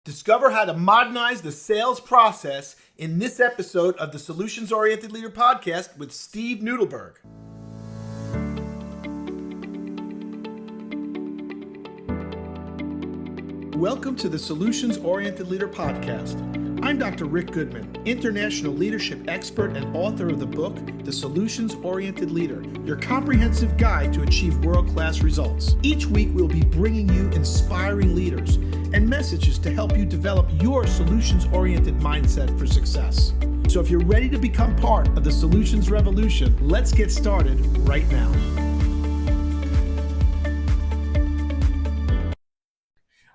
Discover how to modernize the sales process in this episode of the Solutions Oriented Leader podcast with Steve Nudelberg. Welcome to the Solutions Oriented Leader podcast. I'm Dr. Rick Goodman, international leadership expert and author of the book, The Solutions Oriented Leader, your comprehensive guide to achieve world-class results. Each week, we'll be bringing you inspiring leaders and messages to help you develop your solutions-oriented mindset for success. So if you're ready to become part of the solutions revolution, let's get started right now.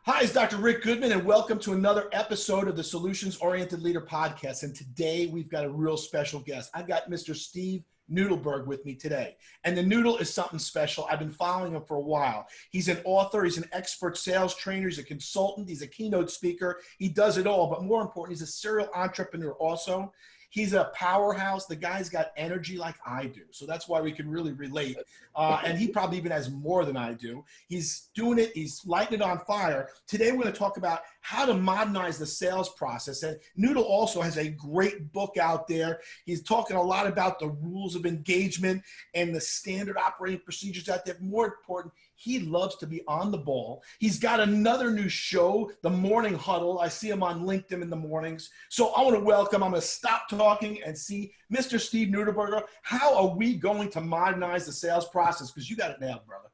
Hi, it's Dr. Rick Goodman, and welcome to another episode of the Solutions Oriented Leader podcast. And today we've got a real special guest. I've got Mr. Steve Nudelberg with me today. And the Noodle is something special. I've been following him for a while. He's an author. He's an expert sales trainer. He's a consultant. He's a keynote speaker. He does it all. But more important, he's a serial entrepreneur also. He's a powerhouse. The guy's got energy like I do. So that's why we can really relate. And he probably even has more than I do. He's doing it. He's lighting it on fire. Today, we're going to talk about how to modernize the sales process. And Noodle also has a great book out there. He's talking a lot about the rules of engagement and the standard operating procedures out there. More important, he loves to be on the ball. He's got another new show, The Morning Huddle. I see him on LinkedIn in the mornings. So I want to welcome, I'm going to stop talking and see Mr. Steve Nudelberger. How are we going to modernize the sales process? Because you got it nailed, brother.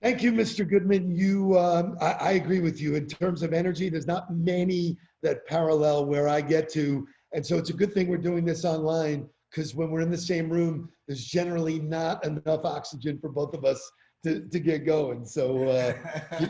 Thank you, Mr. Goodman. I agree with you. In terms of energy, there's not many that parallel where I get to. And so it's a good thing we're doing this online, because when we're in the same room, there's generally not enough oxygen for both of us to get going. So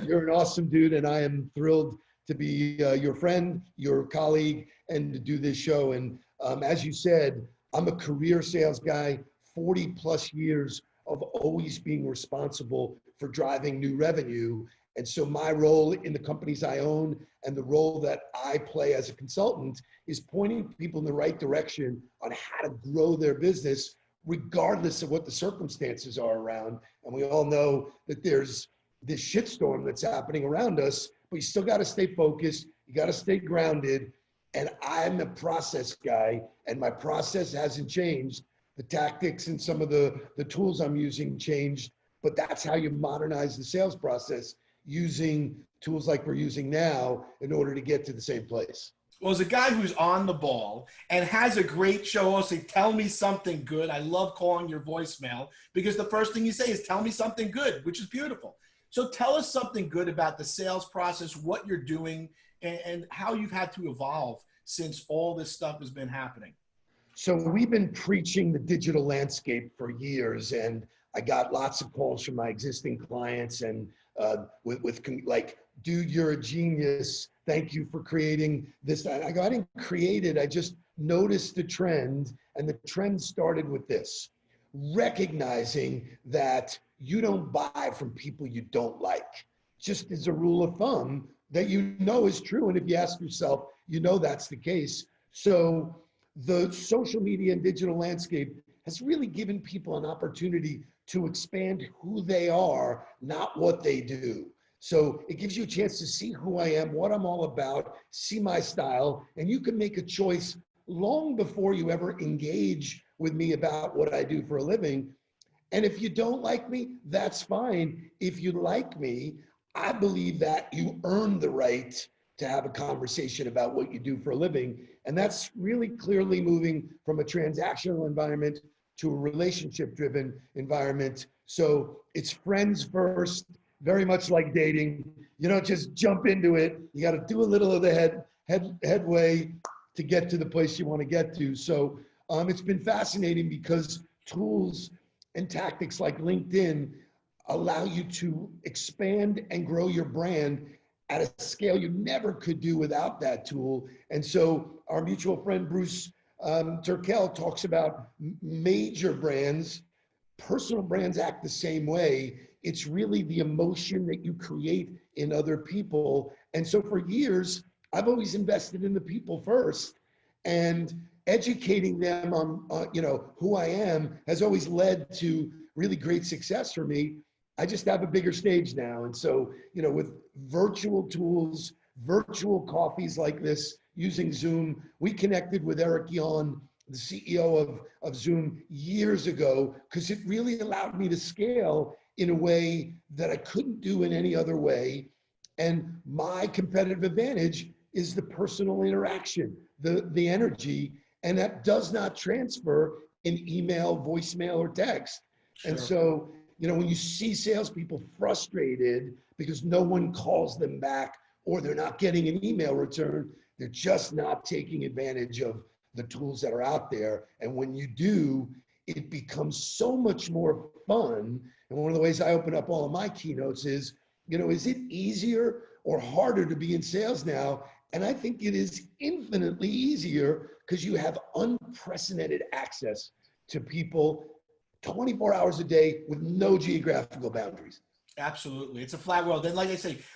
you're an awesome dude, and I am thrilled to be your friend, your colleague, and to do this show. And as you said, I'm a career sales guy, 40 plus years of always being responsible for driving new revenue. And so my role in the companies I own and the role that I play as a consultant is pointing people in the right direction on how to grow their business, regardless of what the circumstances are around. And we all know that there's this shitstorm that's happening around us, but you still got to stay focused. You got to stay grounded. And I'm a process guy, and my process hasn't changed. The tactics and some of the tools I'm using changed, but that's how you modernize the sales process, using tools like we're using now in order to get to the same place. Well, as a guy who's on the ball and has a great show, I'll say, tell me something good. I love calling your voicemail because the first thing you say is tell me something good, which is beautiful. So tell us something good about the sales process, what you're doing, and how you've had to evolve since all this stuff has been happening. So we've been preaching the digital landscape for years, and I got lots of calls from my existing clients and with like, dude, you're a genius. Thank you for creating this. I go, I didn't create it. I just noticed the trend, and the trend started with this: recognizing that you don't buy from people you don't like. Just as a rule of thumb that you know is true. And if you ask yourself, you know that's the case. So the social media and digital landscape has really given people an opportunity to expand who they are, not what they do. So it gives you a chance to see who I am, what I'm all about, see my style, and you can make a choice long before you ever engage with me about what I do for a living. And if you don't like me, that's fine. If you like me, I believe that you earn the right to have a conversation about what you do for a living. And that's really clearly moving from a transactional environment to a relationship-driven environment. So it's friends first, very much like dating. You don't just jump into it. You got to do a little of the headway to get to the place you want to get to. So it's been fascinating because tools and tactics like LinkedIn allow you to expand and grow your brand at a scale you never could do without that tool. And so our mutual friend, Bruce Turkel, talks about major brands. Personal brands act the same way. It's really the emotion that you create in other people. And so for years, I've always invested in the people first, and educating them on who I am has always led to really great success for me. I just have a bigger stage now. And so, with virtual tools, virtual coffees like this using Zoom. We connected with Eric Yon, the CEO of Zoom, years ago, because it really allowed me to scale in a way that I couldn't do in any other way. And my competitive advantage is the personal interaction, the energy, and that does not transfer in email, voicemail, or text. Sure. And so, when you see salespeople frustrated because no one calls them back or they're not getting an email return, they're just not taking advantage of the tools that are out there. And when you do, it becomes so much more fun. And one of the ways I open up all of my keynotes is, is it easier or harder to be in sales now? And I think it is infinitely easier because you have unprecedented access to people 24 hours a day with no geographical boundaries. Absolutely. It's a flat world. And like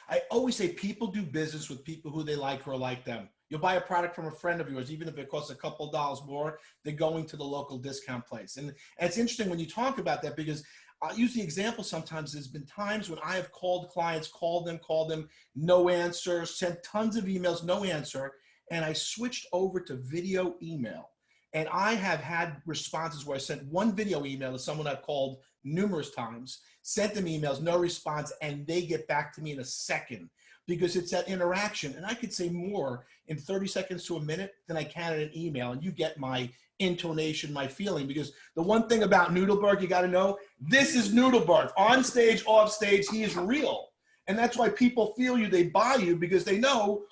I always say, people do business with people who they like or like them. You'll buy a product from a friend of yours, even if it costs a couple dollars more, they're going to the local discount place. And it's interesting when you talk about that, because I'll use the example sometimes. There's been times when I have called clients, called them, no answer, sent tons of emails, no answer. And I switched over to video email. And I have had responses where I sent one video email to someone I've called numerous times, sent them emails, no response, and they get back to me in a second, because it's that interaction. And I could say more in 30 seconds to a minute than I can in an email. And you get my intonation, my feeling, because the one thing about Nudelberg, you got to know, this is Nudelberg. On stage, off stage, he is real. And that's why people feel you, they buy you, because they know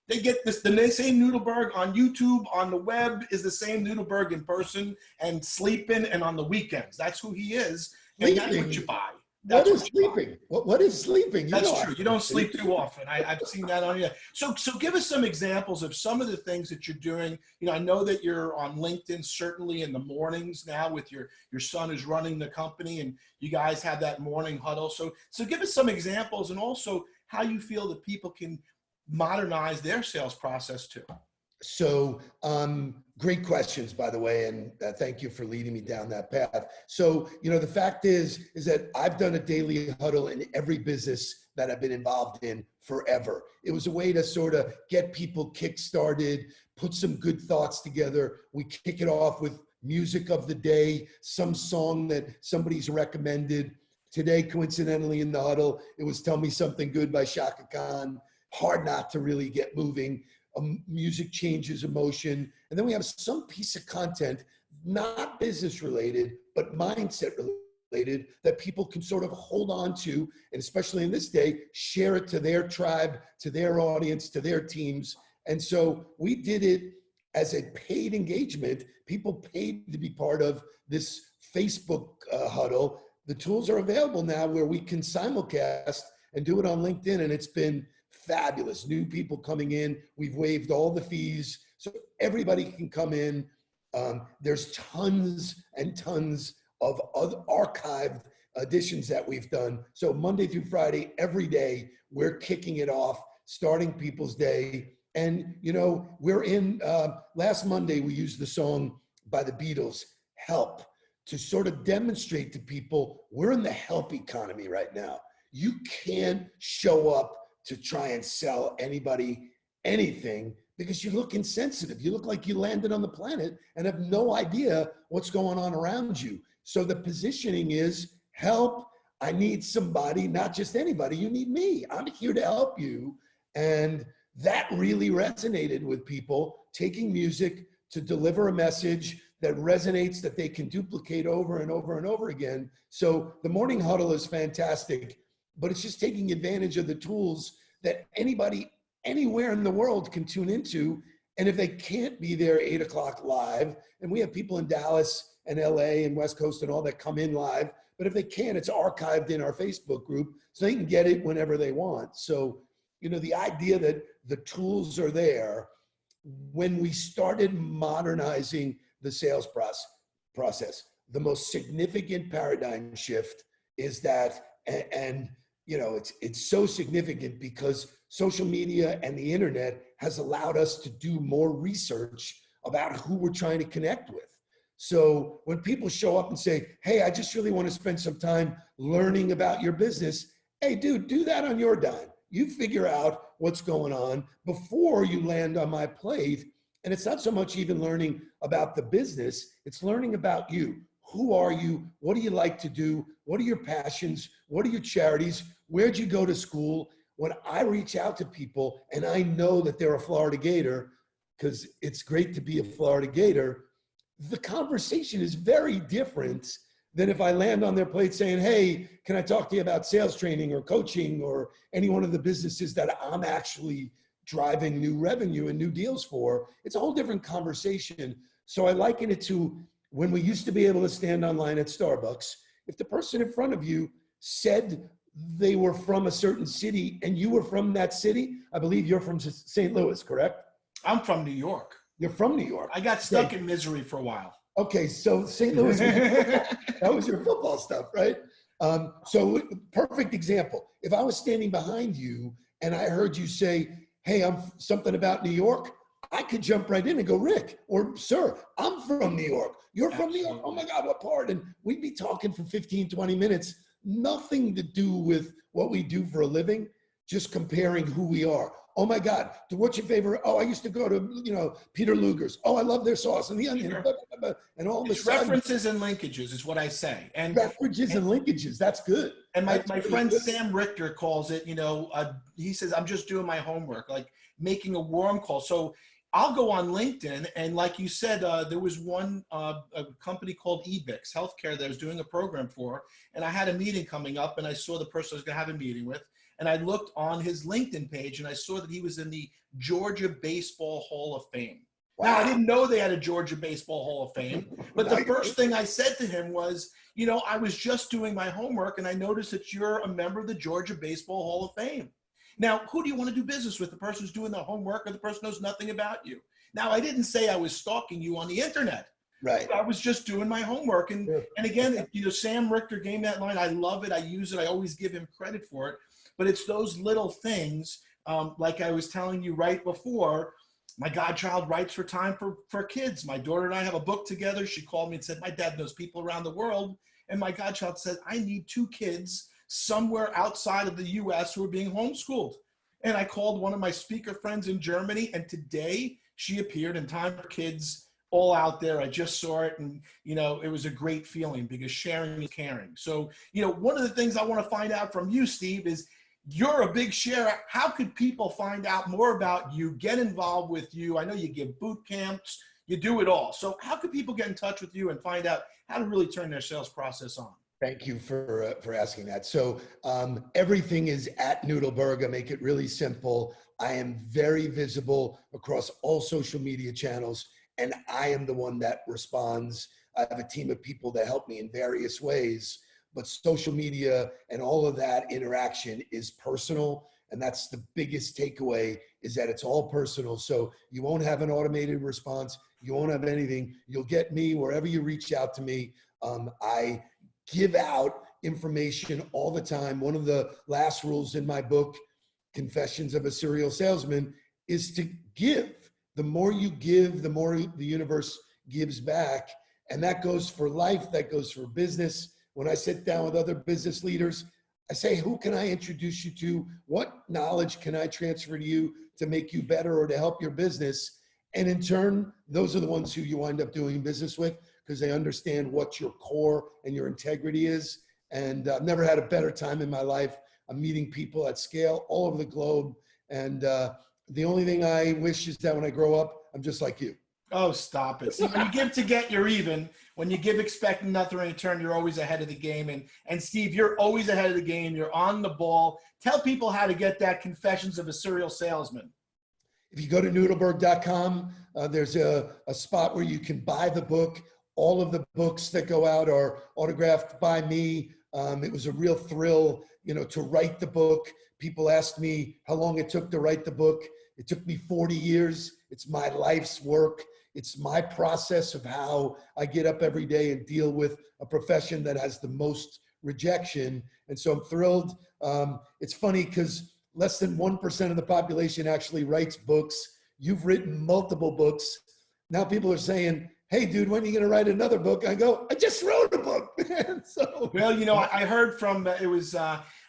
they get this, the same Nudelberg on YouTube, on the web, is the same Nudelberg in person and sleeping and on the weekends. That's who he is. And that's what you buy. What is sleeping? What is sleeping? That's true. You don't sleep too often. I've seen that on you. So give us some examples of some of the things that you're doing. I know that you're on LinkedIn, certainly in the mornings now with your son who's running the company, and you guys have that morning huddle. So give us some examples, and also how you feel that people can modernize their sales process too. So great questions, by the way, and thank you for leading me down that path. So, the fact is that I've done a daily huddle in every business that I've been involved in forever. It was a way to sort of get people kick-started, put some good thoughts together. We kick it off with music of the day, some song that somebody's recommended. Today, coincidentally, in the huddle, it was Tell Me Something Good by Shaka Khan. Hard not to really get moving. Music changes emotion. And then we have some piece of content, not business related, but mindset related, that people can sort of hold on to, and especially in this day, share it to their tribe, to their audience, to their teams. And so we did it as a paid engagement. People paid to be part of this Facebook huddle. The tools are available now where we can simulcast and do it on LinkedIn, and it's been fabulous. New people coming in. We've waived all the fees, so everybody can come in. There's tons and tons of other archived editions that we've done. So Monday through Friday, every day, we're kicking it off, starting people's day. And, we're in, last Monday, we used the song by the Beatles, Help, to sort of demonstrate to people, we're in the help economy right now. You can't show up to try and sell anybody anything because you look insensitive. You look like you landed on the planet and have no idea what's going on around you. So the positioning is, help, I need somebody, not just anybody, you need me. I'm here to help you. And that really resonated with people, taking music to deliver a message that resonates, that they can duplicate over and over and over again. So the morning huddle is fantastic, but it's just taking advantage of the tools that anybody anywhere in the world can tune into. And if they can't be there 8 o'clock live, and we have people in Dallas and LA and West Coast and all that come in live, but if they can't, it's archived in our Facebook group so they can get it whenever they want. So, the idea that the tools are there, when we started modernizing the sales process, the most significant paradigm shift is that, and it's so significant because social media and the internet has allowed us to do more research about who we're trying to connect with. So when people show up and say, hey, I just really want to spend some time learning about your business, hey, dude, do that on your dime. You figure out what's going on before you land on my plate. And it's not so much even learning about the business, it's learning about you. Who are you? What do you like to do? What are your passions? What are your charities? Where'd you go to school? When I reach out to people and I know that they're a Florida Gator, because it's great to be a Florida Gator, the conversation is very different than if I land on their plate saying, hey, can I talk to you about sales training or coaching or any one of the businesses that I'm actually driving new revenue and new deals for? It's a whole different conversation. So I liken it to when we used to be able to stand online at Starbucks. If the person in front of you said they were from a certain city and you were from that city, I believe you're from St. Louis, correct? I'm from New York. You're from New York. I got stuck in misery for a while. Okay, so St. Louis, that was your football stuff, right? So perfect example. If I was standing behind you and I heard you say, hey, I'm something about New York, I could jump right in and go, Rick, or sir, I'm from New York. You're from New York. Oh my God, what part? And we'd be talking for 15, 20 minutes, nothing to do with what we do for a living, just comparing who we are. Oh my God, what's your favorite? Oh, I used to go to, Peter Luger's. Oh, I love their sauce and the onion. Blah, blah, blah, and all It's references and linkages is what I say. And references and linkages, that's good. And my friend Sam Richter calls it, he says, I'm just doing my homework, like making a warm call. So I'll go on LinkedIn, and like you said, there was one a company called Ebix Healthcare that I was doing a program for, and I had a meeting coming up, and I saw the person I was going to have a meeting with, and I looked on his LinkedIn page, and I saw that he was in the Georgia Baseball Hall of Fame. Wow. Now, I didn't know they had a Georgia Baseball Hall of Fame, but the first thing I said to him was, I was just doing my homework, and I noticed that you're a member of the Georgia Baseball Hall of Fame. Now, who do you want to do business with? The person who's doing the homework or the person who knows nothing about you? Now, I didn't say I was stalking you on the internet. Right. I was just doing my homework. And again, Sam Richter gave me that line. I love it. I use it. I always give him credit for it. But it's those little things, like I was telling you right before, my godchild writes for Time for Kids. My daughter and I have a book together. She called me and said, my dad knows people around the world. And my godchild said, I need 2 kids somewhere outside of the US who are being homeschooled. And I called one of my speaker friends in Germany, and today she appeared in Time for Kids, all out there. I just saw it, and it was a great feeling because sharing is caring. So, one of the things I want to find out from you, Steve, is you're a big sharer. How could people find out more about you, get involved with you? I know you give boot camps, you do it all. So how could people get in touch with you and find out how to really turn their sales process on? Thank you for asking that. So everything is at Nudelberg. I make it really simple. I am very visible across all social media channels, and I am the one that responds. I have a team of people that help me in various ways, but social media and all of that interaction is personal. And that's the biggest takeaway, is that it's all personal. So you won't have an automated response. You won't have anything. You'll get me wherever you reach out to me. I give out information all the time. One of the last rules in my book, Confessions of a Serial Salesman, is to give. The more you give, the more the universe gives back. And that goes for life, that goes for business. When I sit down with other business leaders, I say, who can I introduce you to? What knowledge can I transfer to you to make you better or to help your business? And in turn, those are the ones who you wind up doing business with, because they understand what your core and your integrity is. And I've never had a better time in my life. I'm meeting people at scale all over the globe. And the only thing I wish is that when I grow up, I'm just like you. Oh, stop it. See, when you give to get, you're even. When you give expecting nothing in return, you're always ahead of the game. And Steve, you're always ahead of the game. You're on the ball. Tell people how to get that Confessions of a Serial Salesman. If you go to Nudelberg.com, there's a spot where you can buy the book. All of the books that go out are autographed by me. It was a real thrill, to write the book. People asked me how long it took to write the book. It took me 40 years. It's my life's work. It's my process of how I get up every day and deal with a profession that has the most rejection. And so I'm thrilled. It's funny because less than 1% of the population actually writes books. You've written multiple books. Now people are saying, hey, dude, when are you going to write another book? I go, I just wrote a book. So, well, I heard from,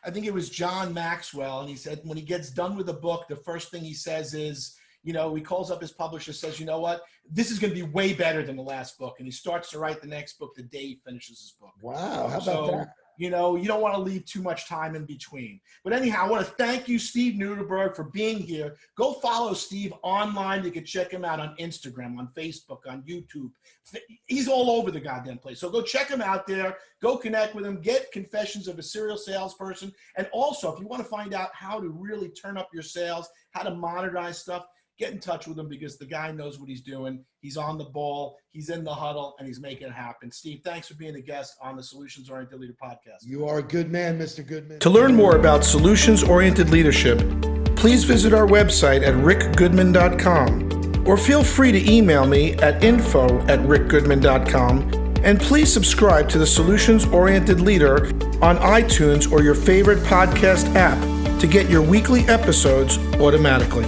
I think it was John Maxwell, and he said when he gets done with a book, the first thing he says is, he calls up his publisher, says, you know what, this is going to be way better than the last book. And he starts to write the next book the day he finishes his book. Wow, how about that? You don't want to leave too much time in between. But anyhow, I want to thank you, Steve Nudelberg, for being here. Go follow Steve online. You can check him out on Instagram, on Facebook, on YouTube. He's all over the goddamn place. So go check him out there. Go connect with him. Get Confessions of a Serial Salesperson. And also, if you want to find out how to really turn up your sales, how to modernize stuff, get in touch with him, because the guy knows what he's doing. He's on the ball, he's in the huddle, and he's making it happen. Steve, thanks for being a guest on the Solutions Oriented Leader podcast. You are a good man, Mr. Goodman. To learn more about Solutions Oriented Leadership, please visit our website at rickgoodman.com, or feel free to email me at info@rickgoodman.com. And please subscribe to the Solutions Oriented Leader on iTunes or your favorite podcast app to get your weekly episodes automatically.